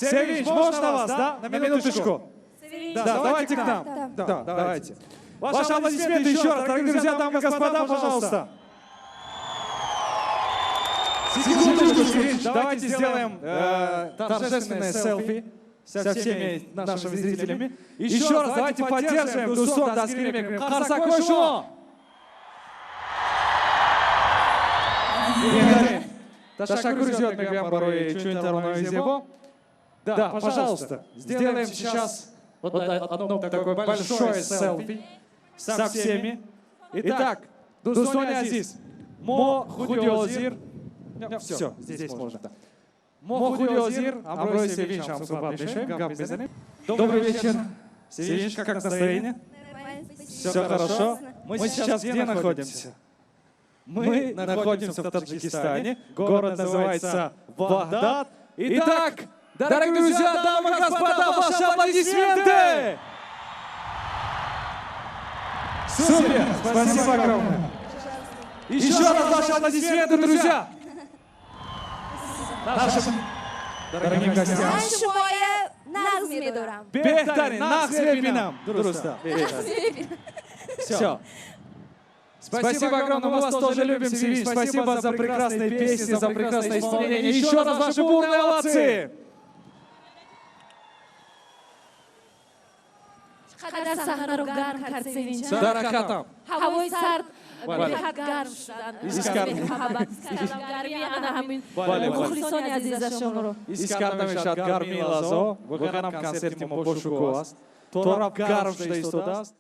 Севинч, можно вас, да? На минуточку. Да, давайте к нам. Да, давайте. Ваши аплодисменты еще раз, дорогие друзья, дамы и господа, пожалуйста. Секундочку, Севинч, давайте сделаем торжественное селфи со всеми нашими зрителями. Еще раз давайте поддержим Дусон Таскирбек. Харсакошо! Ташакур идет мегам барой чуинтарной зебо. Да, пожалуйста, сделаем сейчас вот одно такое большое селфи со всеми. Итак, Дусон Азиз, Мо Худиозир. Все, здесь можно. Мо Худиозир, Амрой Севинч, Амсубабдешев, Гамбезене. Добрый вечер. Севинч, как настроение? Все хорошо. Мы сейчас где находимся? Мы находимся в Таджикистане. Город называется Багдад. Итак, дорогие друзья, дамы и господа, ваши аплодисменты! Супер! Спасибо огромное! Еще раз ваши аплодисменты, друзья! Нашим дорогим гостям. Бехтарин, Нахсвебинам! Все. Спасибо огромное, мы вас тоже любим, Севинч. Спасибо за прекрасные песни, за прекрасное исполнение. Еще раз ваши бурные овации! Даракатам. Искартам шад гарми лазо, гоханам концерти мо пошукоаст. Торап гарм что истодаст.